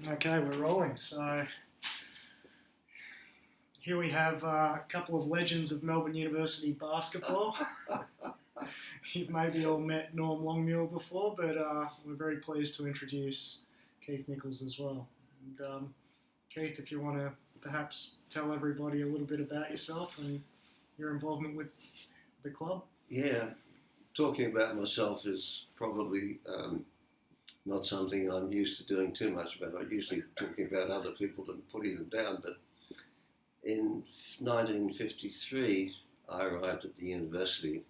Okay, we're rolling. So here we have a couple of legends of Melbourne University basketball. You've maybe all met Norm Longmuir before, but we're very pleased to introduce Keith Nicholls as well. And Keith, if you want to perhaps tell everybody a little bit about yourself and your involvement with the club. Yeah, talking about myself is probably not something I'm used to doing too much about. I'm usually talking about other people and putting them down. But in 1953, I arrived at the university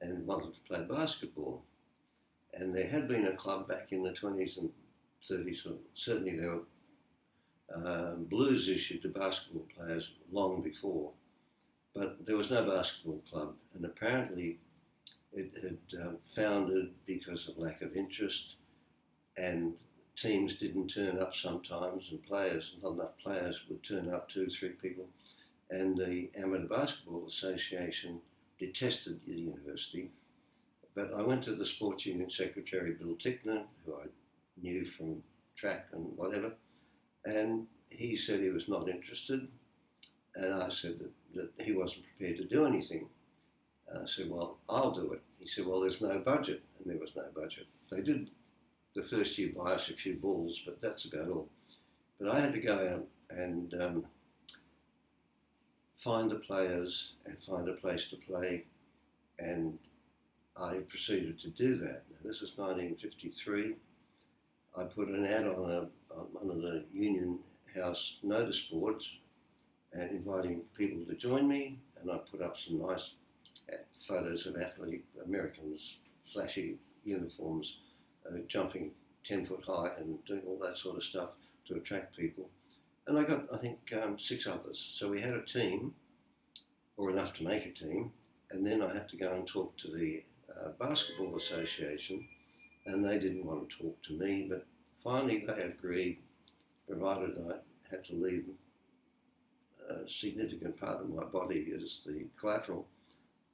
and wanted to play basketball. And there had been a club back in the 20s and 30s. Certainly there were blues issued to basketball players long before. But there was no basketball club. And apparently it had founded because of lack of interest, and teams didn't turn up sometimes, and not enough players would turn up, 2 or 3 people. And the Amateur Basketball Association detested the university. But I went to the Sports Union Secretary, Bill Tickner, who I knew from track and whatever, and he said he was not interested. And I said that he wasn't prepared to do anything. And I said, well, I'll do it. He said, well, there's no budget. And there was no budget. They did the first year buy us a few balls, but that's about all. But I had to go out and find the players and find a place to play, and I proceeded to do that. Now, this is 1953. I put an ad on one of the Union House notice boards and inviting people to join me, and I put up some nice photos of athletic Americans, flashy uniforms, jumping 10 foot high and doing all that sort of stuff to attract people. And I got, I think, 6 others. So we had a team, or enough to make a team, and then I had to go and talk to the Basketball Association, and they didn't want to talk to me, but finally they agreed, provided I had to leave a significant part of my body as the collateral,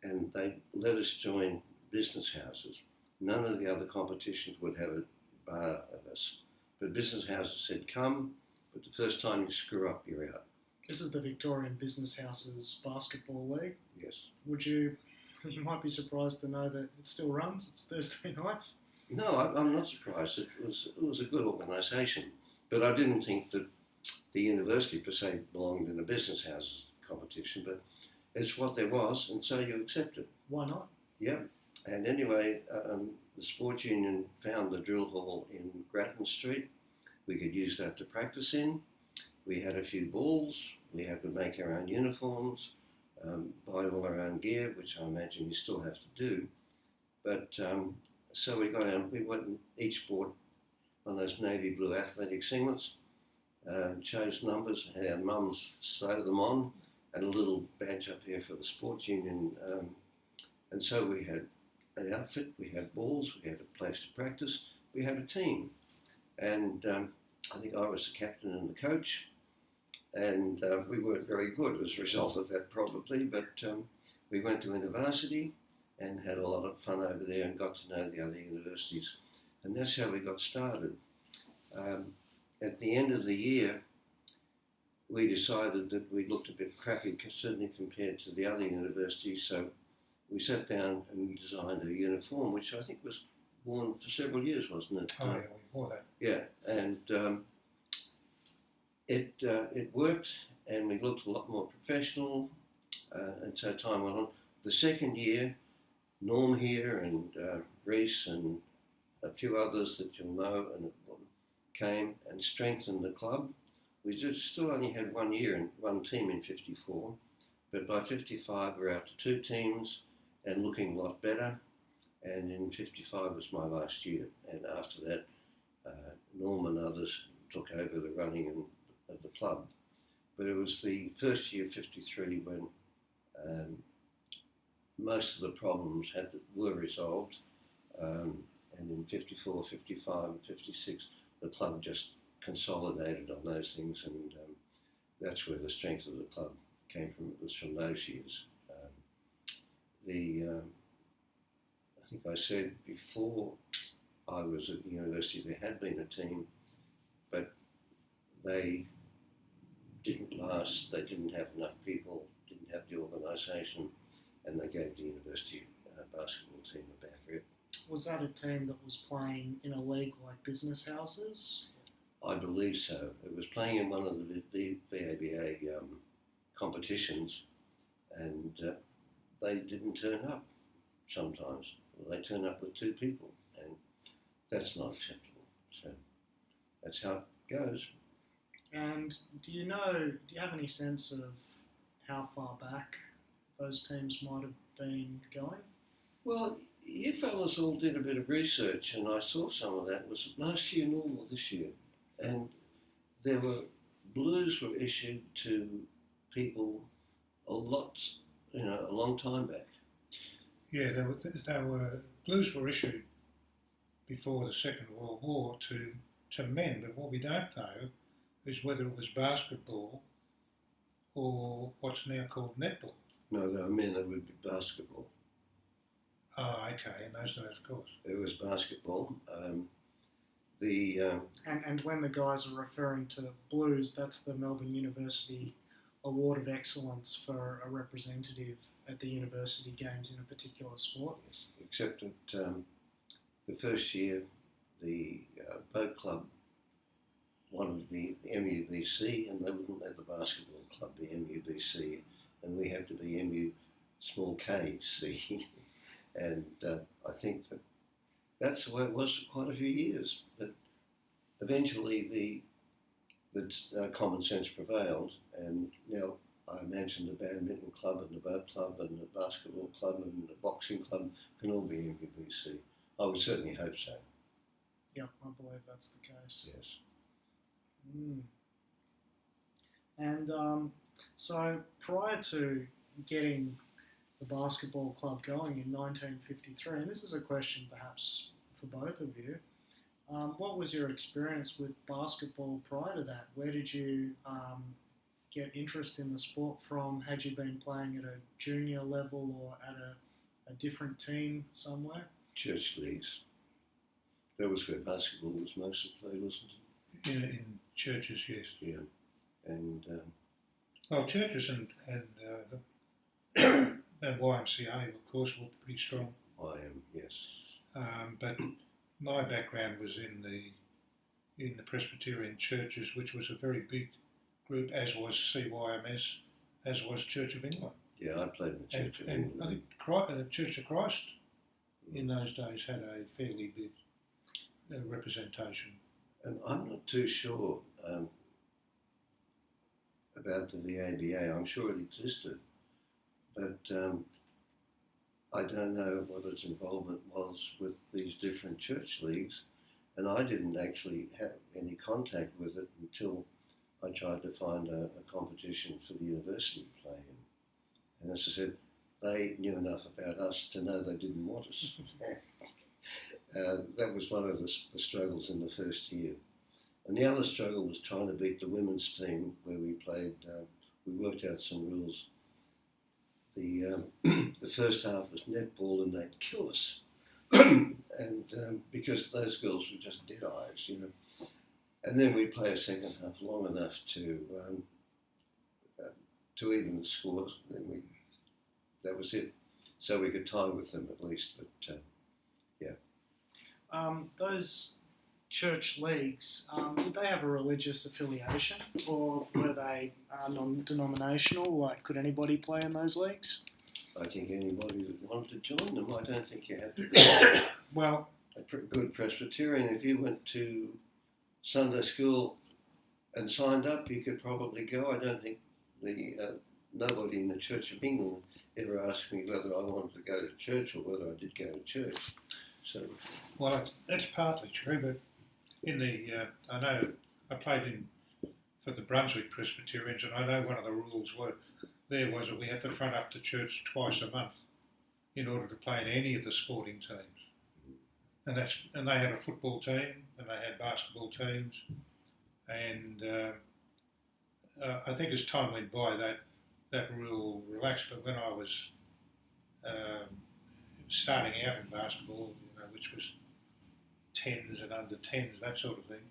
and they let us join business houses. None of the other competitions would have a bar of us, but business houses said, come, but the first time you screw up, you're out. This is the Victorian Business Houses Basketball League. Yes. You might be surprised to know that it still runs. It's Thursday nights. No, I'm not surprised. It was a good organisation, but I didn't think that the university per se belonged in a business houses competition, but it's what there was, and so you accept it. Why not? Yeah. And anyway, the sports union found the drill hall in Grattan Street. We could use that to practice in. We had a few balls. We had to make our own uniforms, buy all our own gear, which I imagine you still have to do. But so we got out. We went and each bought one of those navy blue athletic singlets, chose numbers, had our mums sew them on, and a little badge up here for the sports union. And so we had an outfit, we had balls, we had a place to practice, we had a team. And I think I was the captain and the coach, and we weren't very good as a result of that probably, but we went to university and had a lot of fun over there and got to know the other universities. And that's how we got started. At the end of the year, we decided that we looked a bit crappy, certainly compared to the other universities, so we sat down and designed a uniform, which I think was worn for several years, wasn't it? Oh, yeah, we wore that. Yeah, and it worked, and we looked a lot more professional, and so time went on. The second year, Norm here and Reese and a few others that you'll know and came and strengthened the club. We still only had 1 year and 1 team in 54, but by 55 we're out to 2 teams and looking a lot better. And in 55 was my last year, and after that Norm and others took over the running of the club. But it was the first year, 53, when most of the problems were resolved, and in 54, 55 and 56 the club just consolidated on those things, and that's where the strength of the club came from. It was from those years. I think I said before I was at university there had been a team, but they didn't last, they didn't have enough people, didn't have the organisation, and they gave the university basketball team a bad rep. Was that a team that was playing in a league like business houses? I believe so. It was playing in one of the VABA competitions, and they didn't turn up sometimes. They turn up with two people, and that's not acceptable. So that's how it goes. And do you have any sense of how far back those teams might have been going? Well, you fellas all did a bit of research, and I saw some of that. Was last year normal this year? And there were blues were issued to people a long time back. Yeah, blues were issued before the Second World War to men, but what we don't know is whether it was basketball or what's now called netball. No, they were men. It would be basketball. Oh, okay. In those days, of course. It was basketball. And when the guys are referring to blues, that's the Melbourne University Award of Excellence for a representative at the university games in a particular sport. Yes, except that the first year, the boat club wanted the MUBC, and they wouldn't let the basketball club be MUBC, and we had to be MU small KC. And I think that's the way it was for quite a few years. But eventually the common sense prevailed, and now I imagine the badminton club and the boat club and the basketball club and the boxing club can all be MUBC. I would certainly hope so. Yeah, I believe that's the case. Yes. And so prior to getting the basketball club going in 1953, and this is a question perhaps for both of you, what was your experience with basketball prior to that? Where did you get interest in the sport from? Had you been playing at a junior level or at a different team somewhere? Church leagues. That was where basketball was mostly played, wasn't it? In churches, yes. Yeah. And well, churches and YMCA, of course, were pretty strong. I am, yes. But my background was in the Presbyterian churches, which was a very big group, as was CYMS, as was Church of England. Yeah, I played in the Church of and England. I think the Church of Christ in those days had a fairly big representation. And I'm not too sure about the VABA. I'm sure it existed, but I don't know what its involvement was with these different church leagues, and I didn't actually have any contact with it until I tried to find a competition for the university to play in. And as I said, they knew enough about us to know they didn't want us. That was one of the struggles in the first year. And the other struggle was trying to beat the women's team where we played, we worked out some rules. The first half was netball and they'd kill us. And because those girls were just dead eyes, you know. And then we'd play a second half long enough to even the scores. Then that was it. So we could tie with them at least, but yeah. Those church leagues, did they have a religious affiliation, or were they non-denominational? Like, could anybody play in those leagues? I think anybody that wanted to join them, I don't think you had to be well, a good Presbyterian. If you went to Sunday school and signed up, you could probably go. I don't think nobody in the Church of England ever asked me whether I wanted to go to church or whether I did go to church. So, well, that's partly true, but in I know I played for the Brunswick Presbyterians, and I know one of the rules was that we had to front up to church twice a month in order to play in any of the sporting teams, and they had a football team and they had basketball teams, and I think as time went by that rule relaxed. But when I was starting out in basketball, which was 10s and under 10s, that sort of thing,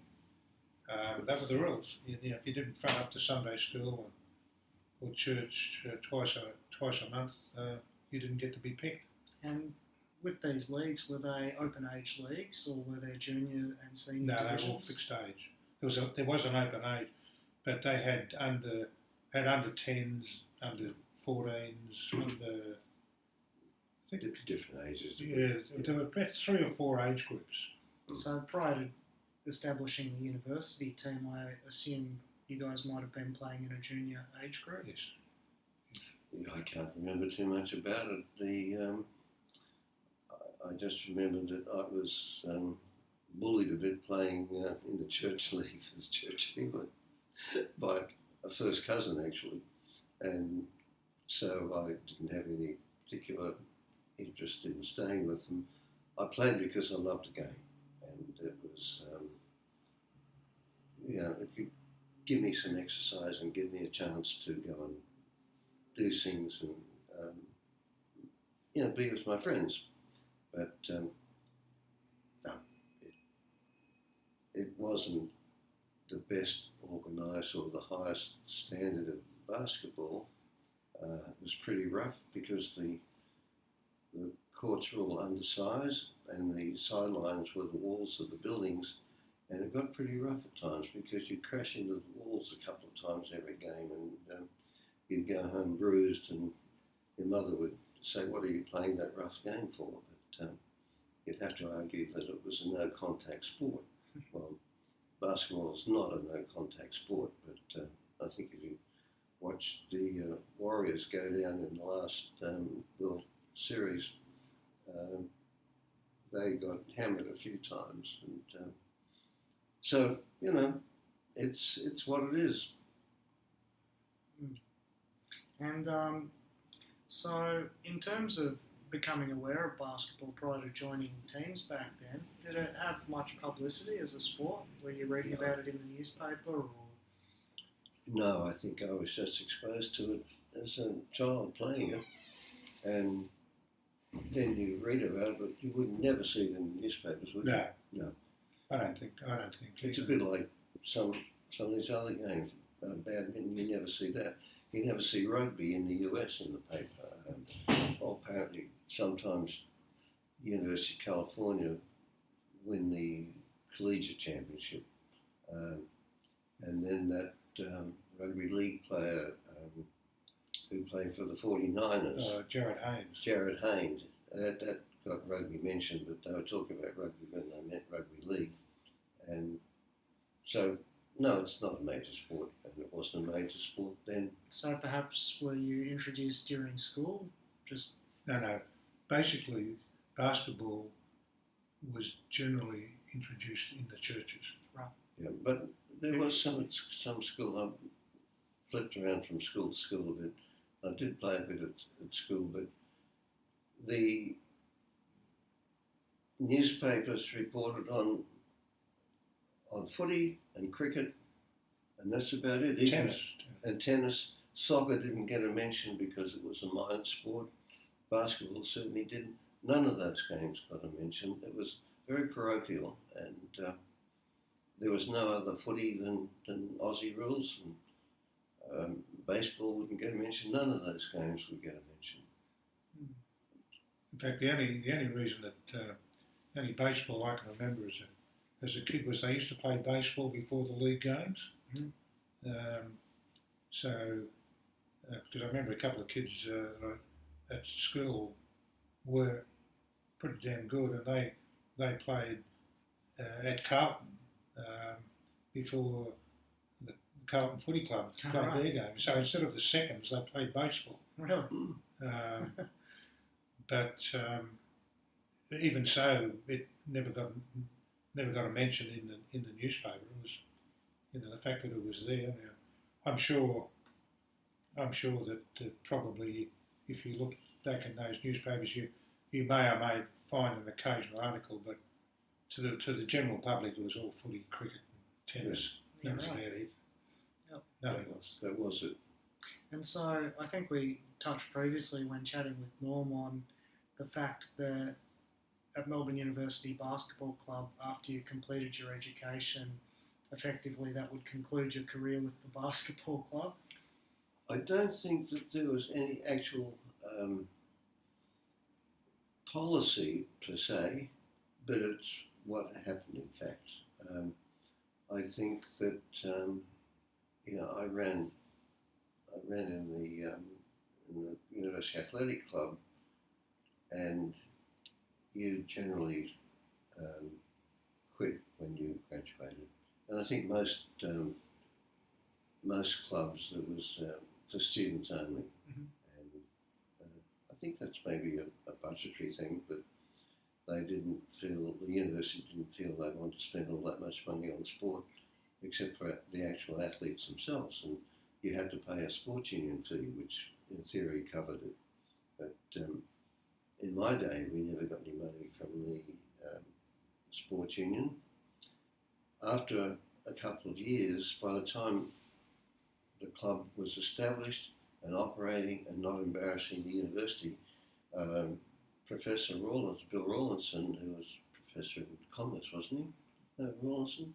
That were the rules. If you didn't front up to Sunday school or church twice a month, you didn't get to be picked. And with these leagues, were they open age leagues or were they junior and senior No, divisions? they were all fixed age. There was an open age, but they had under 10s, under 14s, under Different ages. there were about 3 or 4 age groups. So prior to establishing the university team, I assume you guys might have been playing in a junior age group? Yes. Yeah, I can't remember too much about it. I just remembered that I was bullied a bit playing in the church league for the Church of England by a first cousin actually, and so I didn't have any particular interest in staying with them. I played because I loved the game, and it was it could give me some exercise and give me a chance to go and do things and be with my friends. But no, it wasn't the best organised or the highest standard of basketball. It was pretty rough because the courts were all undersized and the sidelines were the walls of the buildings, and it got pretty rough at times because you'd crash into the walls a couple of times every game, and you'd go home bruised, and your mother would say, "What are you playing that rough game for?" But you'd have to argue that it was a no-contact sport. Well, basketball is not a no-contact sport, but I think if you watch the Warriors go down in the last World Series, they got hammered a few times, and so it's what it is. And so in terms of becoming aware of basketball prior to joining teams back then, did it have much publicity as a sport? Were you reading about it in the newspaper? Or? No, I think I was just exposed to it as a child playing it, and then you read about it, but you would never see it in the newspapers, would you? No. I don't think. It's a bit like some of these other games. Badminton, you never see that. You never see rugby in the US in the paper. Apparently, sometimes University of California win the collegiate championship, and then that rugby league player who played for the 49ers, Jared Haynes, that got rugby mentioned, but they were talking about rugby when they meant rugby league, and so. No, it's not a major sport, and it wasn't a major sport then. So perhaps were you introduced during school? No. Basically, basketball was generally introduced in the churches. Right. Yeah, but there was some school. I flipped around from school to school a bit. I did play a bit at school, but the newspapers reported on footy and cricket, and that's about it. Tennis. Soccer didn't get a mention because it was a minor sport. Basketball certainly didn't. None of those games got a mention. It was very parochial, and there was no other footy than Aussie rules, and baseball wouldn't get a mention. None of those games would get a mention. In fact, the only reason that only baseball I can remember as a kid was they used to play baseball before the league games. Mm-hmm. Because I remember a couple of kids at school were pretty damn good, and they played at Carlton before the Carlton Footy Club played their game. So instead of the seconds, they played baseball. Really? But even so, it never got a mention in the newspaper. It was, the fact that it was there. Now, I'm sure that probably if you look back in those newspapers, you may or may find an occasional article, but to the general public, it was all footy, cricket, and tennis. Yeah, that was about it. Yep. Nothing else. That was it. And so I think we touched previously when chatting with Norm on the fact that at Melbourne University Basketball Club, after you completed your education, effectively that would conclude your career with the basketball club? I don't think that there was any actual policy per se, but it's what happened in fact. I think that I ran in the University Athletic Club, and you generally quit when you graduated. And I think most clubs it was for students only, and I think that's maybe a budgetary thing, but the university didn't feel they wanted to spend all that much money on sport, except for the actual athletes themselves, and you had to pay a sports union fee, which in theory covered it. But in my day, we never got any money from the sports union. After a couple of years, by the time the club was established and operating and not embarrassing the university, Professor Bill Rawlinson, who was Professor of Commerce, wasn't he? Rawlinson?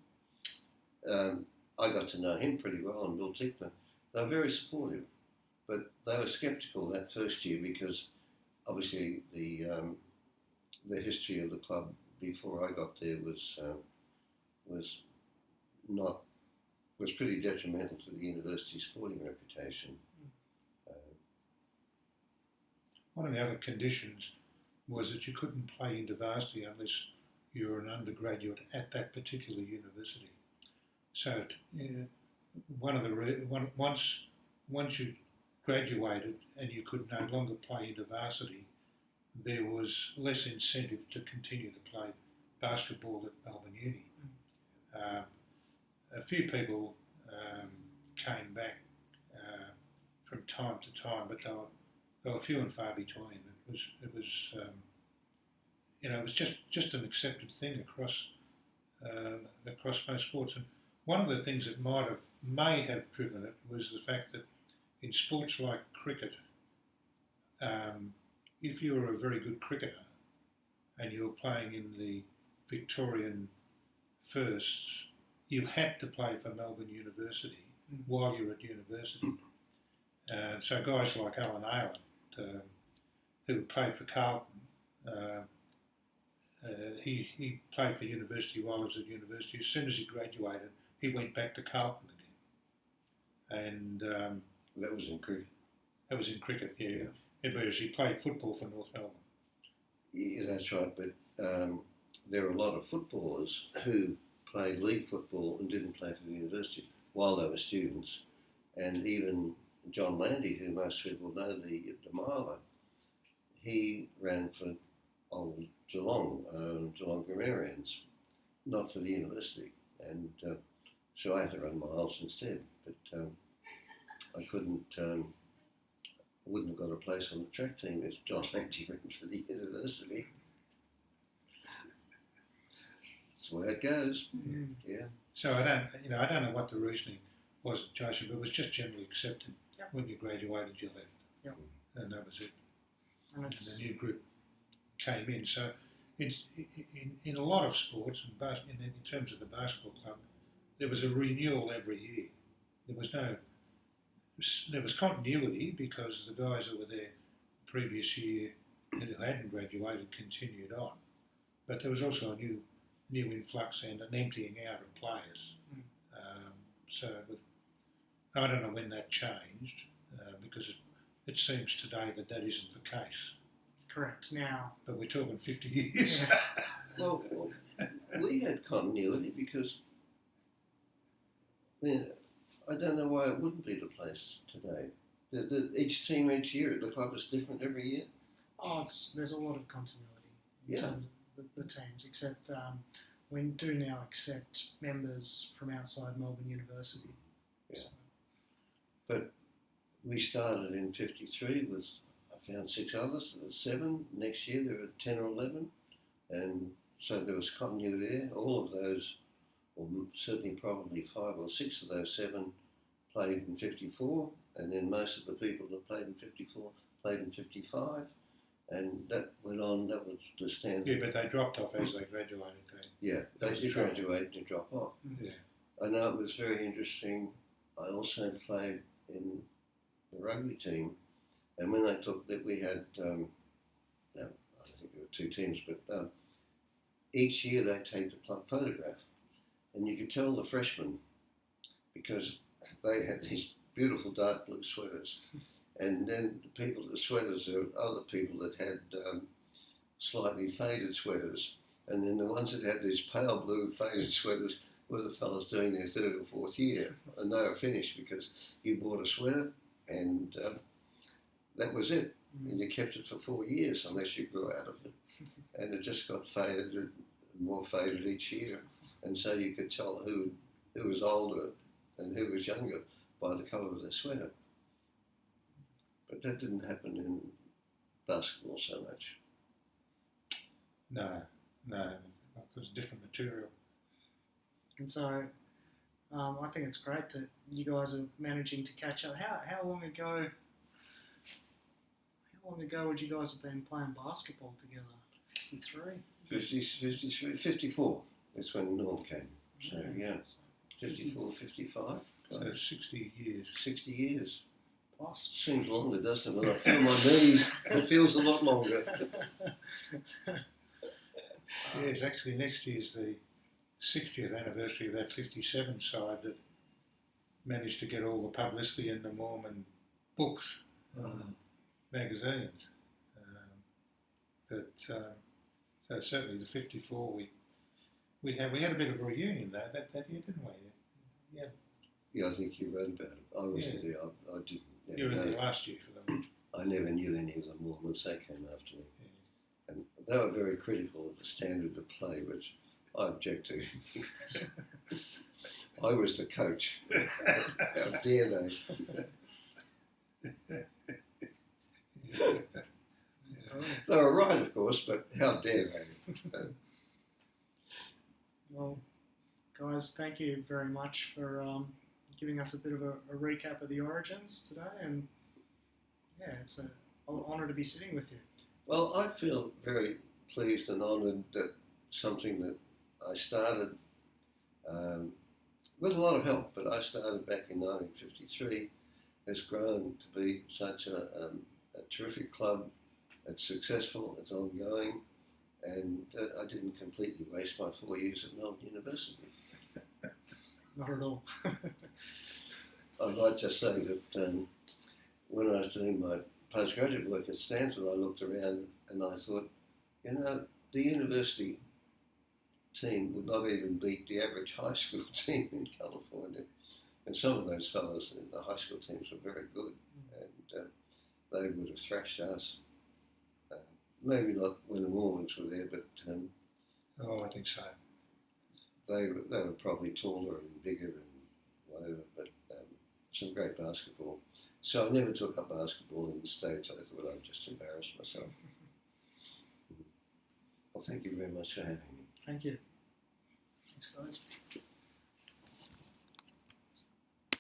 I got to know him pretty well, and Bill Tickner. They were very supportive, but they were sceptical that first year because obviously the history of the club before I got there was pretty detrimental to the university's sporting reputation. One of the other conditions was that you couldn't play into varsity unless you were an undergraduate at that particular university. So once you graduated and you could no longer play into varsity, there was less incentive to continue to play basketball at Melbourne Uni. A few people came back from time to time, but they were few and far between. It was just an accepted thing across most sports. And one of the things that may have driven it was the fact that in sports like cricket, if you were a very good cricketer and you were playing in the Victorian firsts, you had to play for Melbourne University while you were at university. So guys like Alan Ayler, who played for Carlton, he played for university while he was at university. As soon as he graduated, he went back to Carlton again. And that was in cricket. That was in cricket, yeah. Whereas he played football for North Melbourne. Yeah, that's right. But there are a lot of footballers who played league football and didn't play for the university while they were students. And even John Landy, who most people know, the miler, he ran for old Geelong Grammarians, not for the university. And so I had to run miles instead. But I wouldn't have got a place on the track team if John Landy ran for the university. That's the way it goes. Yeah. So I don't know what the reasoning was at Joseph, but it was just generally accepted. When you graduated, you left. Yep. And that was it. And the new group came in. So in a lot of sports, in terms of the basketball club, there was a renewal every year. There was continuity because the guys that were there the previous year and who hadn't graduated continued on. But there was also a new influx and an emptying out of players. I don't know when that changed because it seems today that isn't the case. Correct, now. But we're talking 50 years. Yeah. Well, we had continuity because I don't know why it wouldn't be the place today. Each team each year at the club is different every year. There's a lot of continuity in terms of the teams, except we do now accept members from outside Melbourne University. Yeah. But we started in 53 with, I found 6 others, 7. Next year there were 10 or 11. And so there was continuity there. All of those, or certainly probably 5 or 6 of those 7 played in 54. And then most of the people that played in 54 played in 55. And that went on, that was the standard. Yeah, but they dropped off as they graduated. Yeah, they did graduate and drop off. Yeah. I know it was very interesting. I also played in the rugby team, and when they took that, we had, no, I think there were two teams, but each year they take the club photograph, and you could tell the freshmen because they had these beautiful dark blue sweaters, and then the people, the sweaters, there were other people that had slightly faded sweaters, and then the ones that had these pale blue faded sweaters were the fellas doing their third or fourth year, and they were finished because you bought a sweater and that was it, and you kept it for 4 years unless you grew out of it, and it just got faded and more faded each year, and so you could tell who was older and who was younger by the colour of their sweater. But that didn't happen in basketball so much. No, because different material. And so I think it's great that you guys are managing to catch up. How long ago would you guys have been playing basketball together? 53? 54. That's when Norm came. So yeah, 54, 55. So 60 years. 60 years. Plus. Seems longer, doesn't it? When I feel my knees, it feels a lot longer. Yes, actually next year's the 60th anniversary of that 57 side that managed to get all the publicity in the Mormon books, magazines. So certainly the 54 we had a bit of a reunion though that year, didn't we? Yeah. Yeah, I think you read about it. I wasn't there. I didn't. You were there last year for them. I never knew any of the Mormons. They came after me. Yeah. And they were very critical of the standard of play, which I object to. I was the coach. How dare they? They were right, of course, but how dare they? Well, guys, thank you very much for giving us a bit of a recap of the origins today, and yeah, it's an honour to be sitting with you. Well, I feel very pleased and honoured that something that I started with a lot of help, but I started back in 1953, has grown to be such a terrific club. It's successful, it's ongoing, and I didn't completely waste my 4 years at Melbourne University. Not at all. I'd like to say that when I was doing my postgraduate work at Stanford, I looked around and I thought, you know, the university team would not even beat the average high school team in California. And some of those fellows in the high school teams were very good, and they would have thrashed us. Maybe not when the Mormons were there, but I think so. they were probably taller and bigger and whatever, but some great basketball. So I never took up basketball in the States. I thought I'd just embarrass myself. Well, thank you very much for having me. Thank you. Thanks, guys.